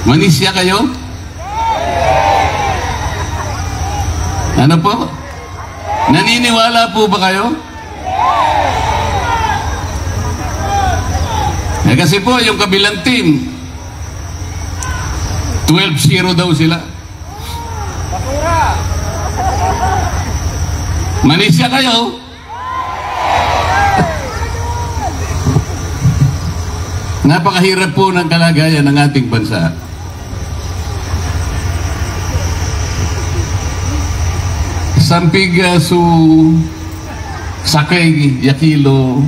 Manisya kayo? Ano po? Naniniwala po ba kayo? Kasi po, yung kabilang team, 12-0 daw sila. Manisya kayo? Napakahirap po ng kalagayan ng ating bansa. Sampig su sakay yakilo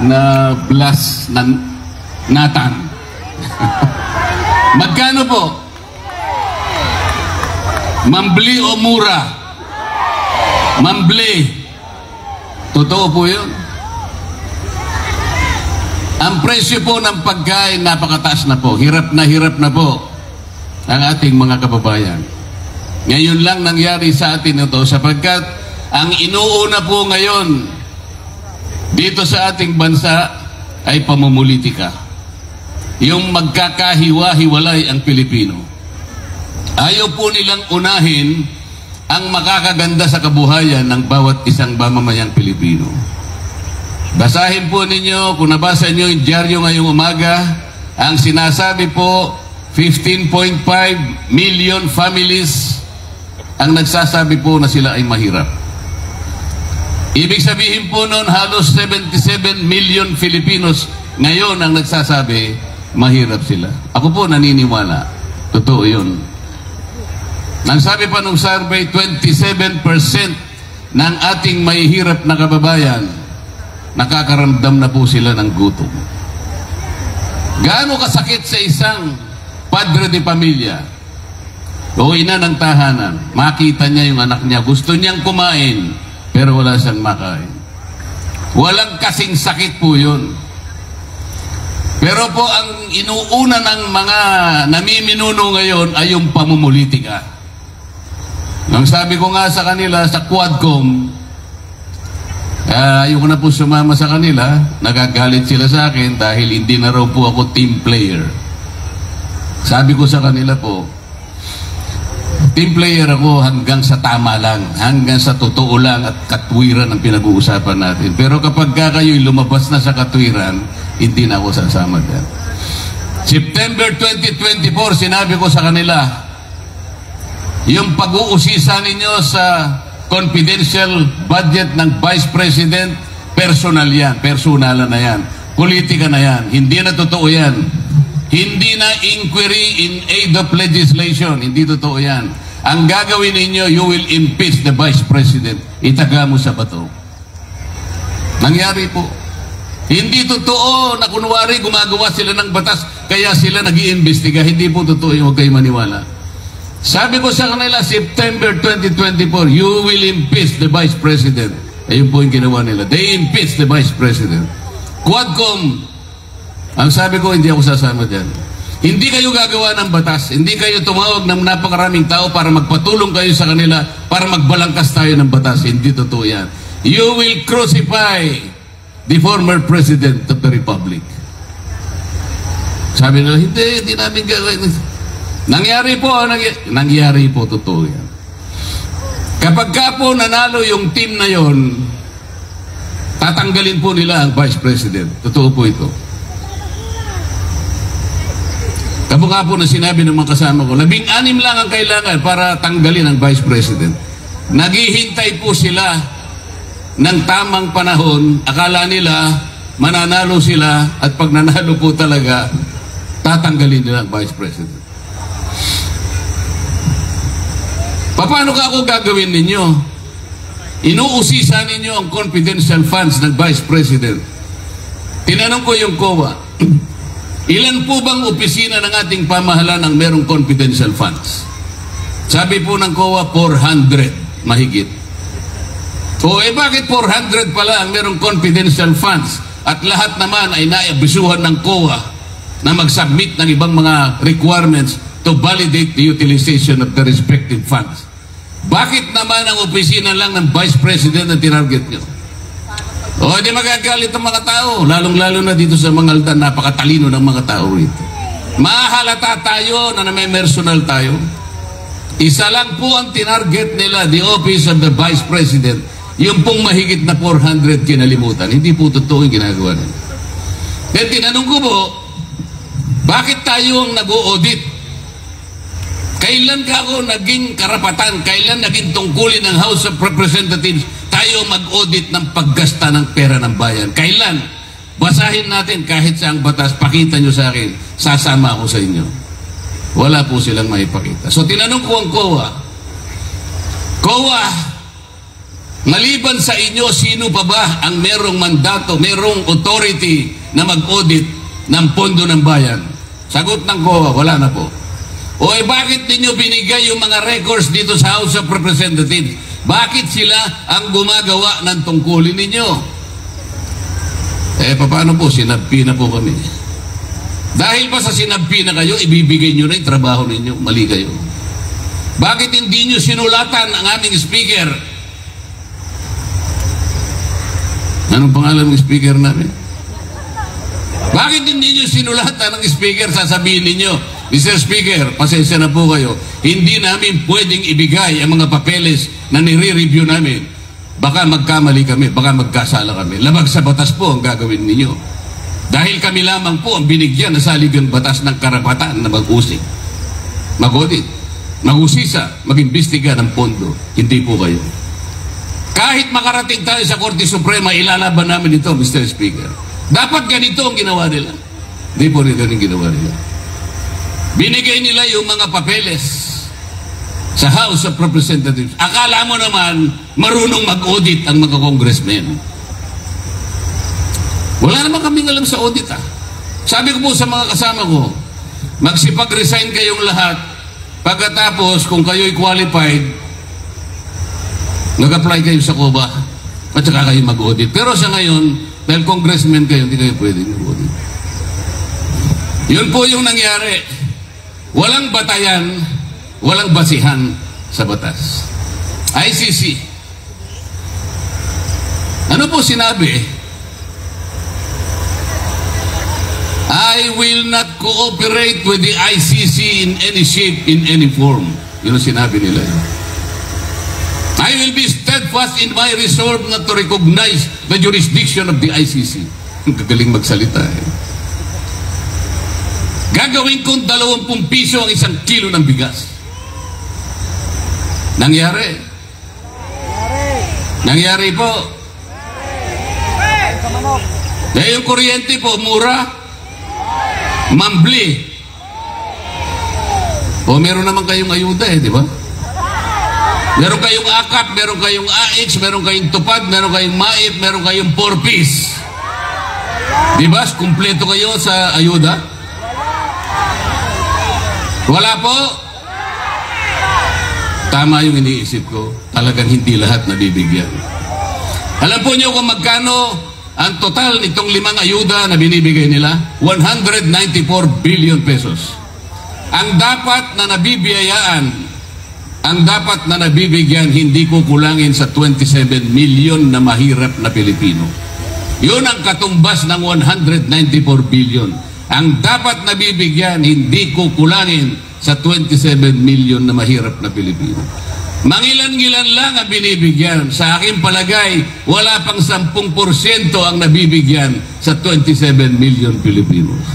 na blas ng natan. Magkano po? Mambli o mura? Mambli. Totoo po yun. Ang presyo po ng pagkain napakataas na po. Hirap na po ang ating mga kababayan. Ngayon lang nangyari sa atin ito sapagkat ang inuuna po ngayon dito sa ating bansa ay pamumulitika. Yung magkakahiwa-hiwalay ang Pilipino. Ayaw po nilang unahin ang makakaganda sa kabuhayan ng bawat isang mamamayang Pilipino. Basahin po ninyo, kung nabasa nyo yung dyaryo ngayong umaga, ang sinasabi po, 15.5 million families ang nagsasabi po na sila ay mahirap. Ibig sabihin po noon, halos 77 million Filipinos ngayon ang nagsasabi, mahirap sila. Ako po naniniwala. Totoo yun. Nang sabi pa nung survey, 27% ng ating mahihirap na kababayan, nakakaramdam na po sila ng gutom. Gaano kasakit sa isang padre de pamilya o ina ng tahanan, makita niya yung anak niya, gusto niyang kumain, pero wala siyang makain. Walang kasing sakit po yun. Pero po ang inuuna ng mga namiminuno ngayon ay yung pamumulitika. Nang sabi ko nga sa kanila sa Quadcom, ayoko na po sumama sa kanila, nagagalit sila sa akin dahil hindi na raw po ako team player. Sabi ko sa kanila po, team player ako hanggang sa tama lang, hanggang sa totoo lang at katwiran ang pinag-uusapan natin. Pero kapag kayo'y lumabas na sa katwiran, hindi na ako sasama dyan. September 2024, sinabi ko sa kanila, yung pag-uusisa ninyo sa confidential budget ng Vice President, personal yan, personalan na yan, politika na yan, hindi na totoo yan. Hindi na inquiry in aid of legislation, hindi totoo yan. Ang gagawin ninyo, you will impeach the Vice President. Itaga mo sa bato. Nangyari po. Hindi totoo na kunwari gumagawa sila ng batas kaya sila nag-iimbestiga. Hindi po totoo yung huwag kayo maniwala. Sabi ko sa kanila, September 2024, you will impeach the Vice President. Ayun po yung ginawa nila. They impeach the Vice President. Quadcom, ang sabi ko, hindi ako sasama dyan. Hindi kayo gagawa ng batas. Hindi kayo tumawag ng napakaraming tao para magpatulong kayo sa kanila para magbalangkas tayo ng batas. Hindi totoo yan. You will crucify the former President of the Republic. Sabi nila, hindi namin gagawin. Nangyari po, totoo yan. Kapag ka po nanalo yung team na yon, tatanggalin po nila ang Vice President. Totoo po ito. Kapag nga po na sinabi ng mga kasama ko, 16 lang ang kailangan para tanggalin ang Vice President. Naghihintay po sila ng tamang panahon, akala nila mananalo sila at pag nanalo po talaga, tatanggalin nila ang Vice President. Paano ka ako gagawin ninyo? Inuusisa ninyo ang confidential funds ng Vice President. Tinanong ko yung COA, ilan po bang opisina ng ating pamahalaan ang merong confidential funds? Sabi po ng COA, 400 mahigit. O bakit 400 pala ang merong confidential funds at lahat naman ay naabisuhan ng COA na mag-submit ng ibang mga requirements to validate the utilization of the respective funds? Bakit naman ang opisina lang ng Vice President ang tinarget nyo? O di magagalit ang mga tao, lalong-lalo na dito sa mga aldan, napakatalino ng mga tao rito. Mahalata tayo na may personal tayo. Isa lang po ang tinarget nila, the office of the Vice President. Yung pong mahigit na 400 kinalimutan. Hindi po totoo yung ginagawa nila. Then tinanong ko po, bakit tayo ang nag-o-audit? Kailan ka ako naging karapatan? Kailan naging tungkulin ng House of Representatives tayo mag-audit ng paggasta ng pera ng bayan? Kailan? Basahin natin kahit saang batas, pakita nyo sa akin, sasama ako sa inyo. Wala po silang maipakita. So tinanong ko ang COA, maliban sa inyo, sino pa ba ang merong mandato, merong authority na mag-audit ng pondo ng bayan? Sagot ng COA, wala na po. O bakit ninyo binigay yung mga records dito sa House of Representatives? Bakit sila ang gumagawa ng tungkulin ninyo? Paano po? Sinabpi na po kami. Dahil ba sa sinabpi na kayo, ibibigay nyo na yung trabaho ninyo? Mali kayo. Bakit hindi nyo sinulatan ang aming speaker? Anong pangalan ng speaker namin? Bakit hindi nyo sinulatan ang speaker? Sasabihin ninyo, Mr. Speaker, pasensya na po kayo, hindi namin pwedeng ibigay ang mga papeles na nire-review namin. Baka magkamali kami, baka magkasala kami. Labag sa batas po ang gagawin ninyo. Dahil kami lamang po ang binigyan na saligang batas ng karapatan na mag-usig, mag-audit, mag-usisa, mag-imbestiga ng pondo. Hindi po kayo. Kahit makarating tayo sa Korte Suprema, ilalaban namin ito, Mr. Speaker. Dapat ganito ang ginawa nila. Hindi po rin ganun ginawa nila. Binigay nila yung mga papeles sa House of Representatives. Akala mo naman marunong mag-audit ang mga congressmen. Wala naman kaming alam sa audit Sabi ko po sa mga kasama ko, magsipag-resign kayong lahat. Pagkatapos, kung kayo'y qualified, nag-apply kayo sa COA at saka kayo mag-audit. Pero sa ngayon, dahil congressmen kayo, hindi kayo pwedeng mag-audit. Yun po yung nangyari. Walang batayan, walang basihan sa batas. ICC. Ano po sinabi? I will not cooperate with the ICC in any shape, in any form. Yun ang sinabi nila. I will be steadfast in my resolve not to recognize the jurisdiction of the ICC. Ang kagaling magsalita Gagawin kong 20 piso ang 1 kilo ng bigas. Nangyari. Nangyari po. Dahil yung kuryente po, mura. Mambli. O meron naman kayong ayuda di ba? Meron kayong AKAP, meron kayong AX, meron kayong tupad, meron kayong MAIP, meron kayong 4-piece. Di ba? Kumpleto kayo sa ayuda? Wala po? Tama yung iniisip ko. Talagang hindi lahat nabibigyan. Alam po niyo kung magkano ang total nitong 5 ayuda na binibigay nila? 194 billion pesos. Ang dapat na nabibiyayaan, ang dapat na nabibigyan, hindi kukulangin sa 27 million na mahirap na Pilipino. Yun ang katumbas ng 194 billion. Ang dapat nabibigyan, hindi kukulangin sa 27 million na mahirap na Pilipino. Mangilan-ngilan lang ang binibigyan. Sa aking palagay, wala pang 10% ang nabibigyan sa 27 million Pilipinos.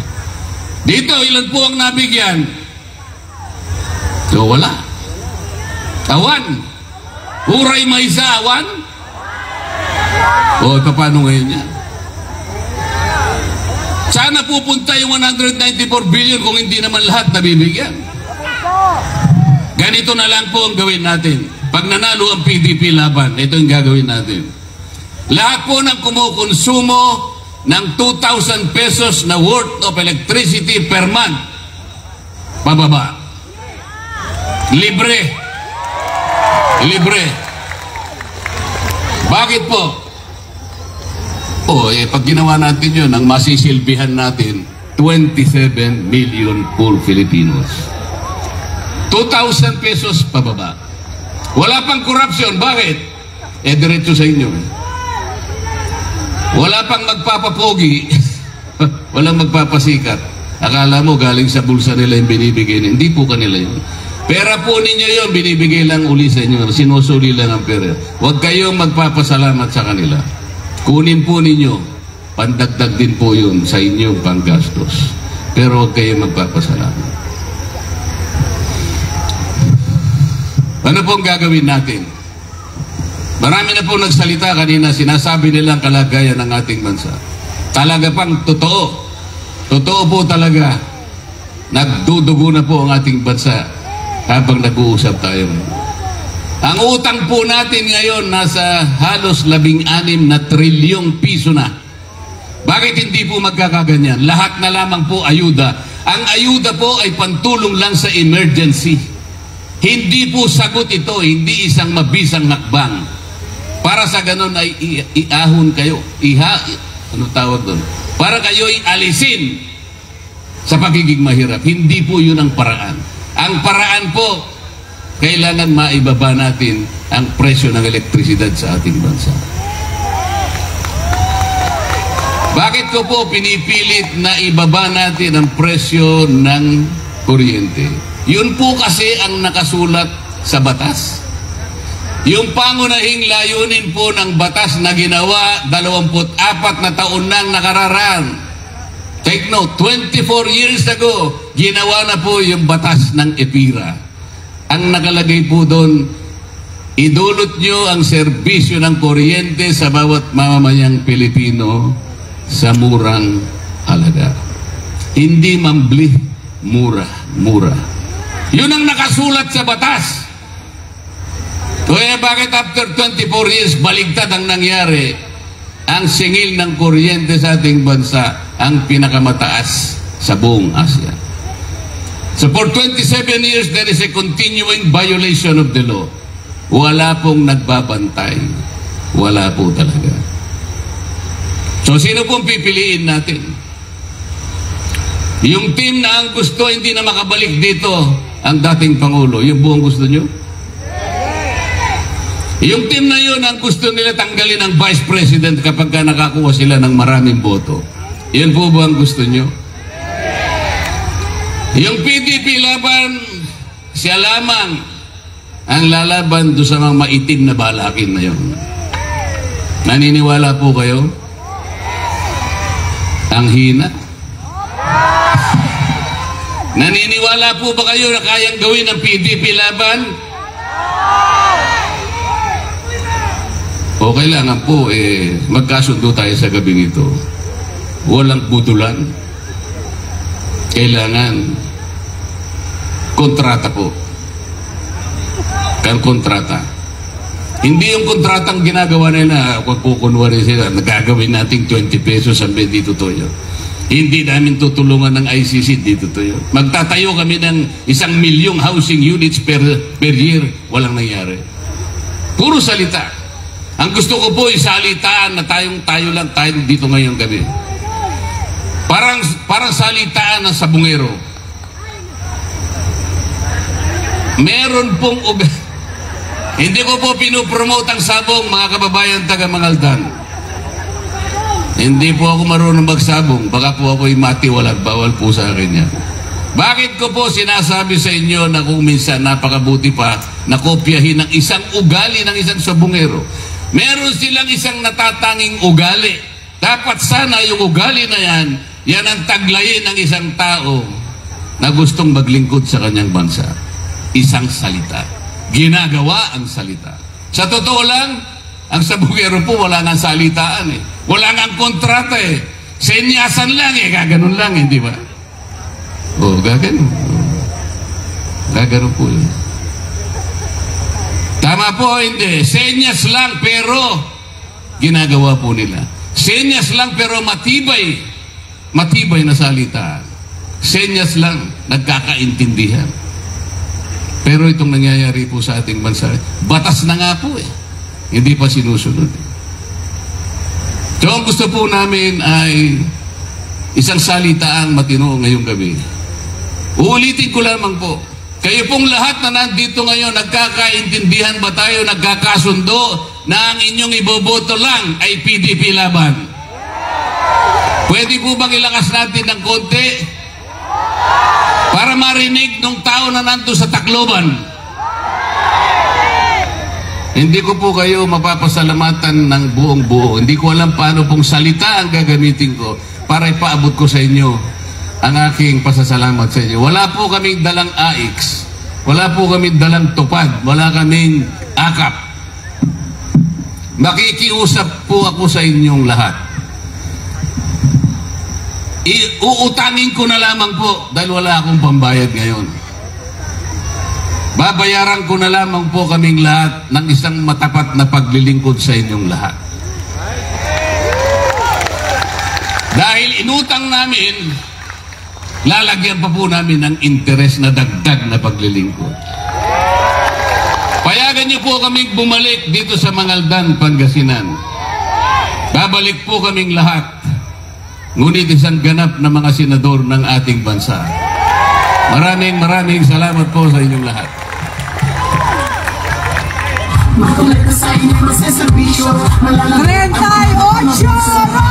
Dito, ilan po ang nabigyan? So, wala. Awan. Uray may isa, awan? O, paano ngayon yan? Sana pupunta yung 194 billion kung hindi naman lahat nabibigyan. Ganito na lang po ang gawin natin. Pag nanalo ang PDP laban, ito yung gagawin natin. Lahat po ng kumukonsumo ng 2,000 pesos na worth of electricity per month, pababa. Libre. Libre. Bakit po? Pag ginawa natin yun, ang masisilbihan natin, 27 million poor Filipinos. 2,000 pesos pababa. Wala pang corruption. Bakit? Diretso sa inyo. Wala pang magpapapogi. Walang magpapasikat. Akala mo galing sa bulsa nila yung binibigay. Hindi po kanila yun. Pera po ninyo yun, binibigay lang uli sa inyo. Sinusuli lang ang pera. Huwag kayong magpapasalamat sa kanila. Kunin po ninyo. Pandagdag din po yun sa inyong panggastos. Pero huwag kayong magpapasalamat. Ano pong gagawin natin? Marami na po nagsalita kanina, sinasabi nilang kalagayan ng ating bansa. Talaga pang totoo. Totoo po talaga. Nagdudugo na po ang ating bansa habang nag-uusap tayo. Ang utang po natin ngayon nasa halos 16 na trilyong piso na. Bakit hindi po magkakaganyan? Lahat na lamang po ayuda. Ang ayuda po ay pantulong lang sa emergency. Hindi po sagot ito, hindi isang mabisang hakbang. Para sa ganun ay iahon kayo. Ano tawag doon? Para kayo ay alisin sa pagiging mahirap. Hindi po yun ang paraan. Ang paraan po, kailangan maibaba natin ang presyo ng elektrisidad sa ating bansa. Bakit ko po pinipilit na ibaba natin ang presyo ng kuryente? Yun po kasi ang nakasulat sa batas. Yung pangunahing layunin po ng batas na ginawa 24 na taon nang nakararaan. Take note, 24 years ago, ginawa na po yung batas ng EPIRA. Ang nakalagay po doon, idulot nyo ang serbisyo ng kuryente sa bawat mamamayang Pilipino sa murang halaga. Hindi mambli, mura. Yun ang nakasulat sa batas. Kaya bakit after 24 years baligtad ang nangyari? Ang singil ng kuryente sa ating bansa ang pinakamataas sa buong Asia. So for 27 years there is a continuing violation of the law. Wala pong nagbabantay. Wala po talaga. So sino pong pipiliin natin? Yung team na ang gusto hindi na makabalik dito ang dating Pangulo. Yung buong gusto nyo? Yung team na yun ang gusto nila tanggalin ang Vice President kapag nakakuha sila ng maraming boto. Yan po ba ang gusto nyo? Yung PDP laban, siya lamang ang lalaban doon sa mga maitim na balakin na yun. Naniniwala po kayo? Ang hina? Naniniwala po ba kayo na kayang gawin ng PDP laban? O kailangan po magkasundo tayo sa gabing ito. Walang butulan. Kailangan kontrata po. Kontrata. Hindi yung kontratang ginagawa nila, kung kukunwari sila, nagagawin nating 20 pesos ang dito to yun. Hindi namin tutulungan ng ICC dito to yun. Magtatayo kami ng 1 milyong housing units per year. Walang nangyari. Puro salita. Ang gusto ko po isalitaan na tayo lang dito ngayong gabi. Parang salitaan ng sabungero. Meron pong hindi ko po pinupromote ang sabong, mga kababayan taga Mangaldan. Hindi po ako marunong magsabong. Baka po ako'y matiwalag. Bawal po sa akin yan. Bakit ko po sinasabi sa inyo na kung minsan napakabuti pa na kopyahin ng isang ugali ng isang sabungero? Meron silang isang natatanging ugali. Dapat sana yung ugali na yan ang taglayin ng isang tao na gustong maglingkod sa kanyang bansa. Isang salita. Ginagawa ang salita. Sa totoo lang, ang sabungero po wala nga salitaan eh. Wala nga kontrata eh. Senyasan lang eh. Gaganon lang eh, di ba? Gaganon. Gaganon po yun. Tama po, hindi. Senyas lang pero ginagawa po nila. Senyas lang pero matibay. Matibay na salita. Senyas lang, nagkakaintindihan. Pero itong nangyayari po sa ating bansa, batas na nga po eh. Hindi pa sinusunod. So ang gusto po namin ay isang salitaang matino ngayong gabi. Uulitin ko lamang po. Kayo pong lahat na nandito ngayon, nagkakaintindihan ba tayo, nagkakasundo na ang inyong iboboto lang ay PDP laban? Pwede po bang ilakas natin ng konti? Para marinig ng tao na nandun sa Tacloban. Hindi ko po kayo mapapasalamatan ng buong buo. Hindi ko alam paano pong salita ang gagamitin ko para ipaabot ko sa inyo ang aking pasasalamat sa inyo. Wala po kaming dalang AX. Wala po kaming dalang tupad. Wala kaming akap. Makikiusap po ako sa inyong lahat. Uutangin ko na lamang po dahil wala akong pambayad ngayon. Babayaran ko na lamang po kaming lahat ng isang matapat na paglilingkod sa inyong lahat. Dahil inutang namin, lalagyan pa po namin ng interes na dagdag na paglilingkod. Payagan niyo po kaming bumalik dito sa Mangaldan, Pangasinan. Babalik po kaming lahat. Ngunit isang ganap na mga senador ng ating bansa. Maraming salamat po sa inyong lahat. Makulit na sa inyo, maseservisyo, 38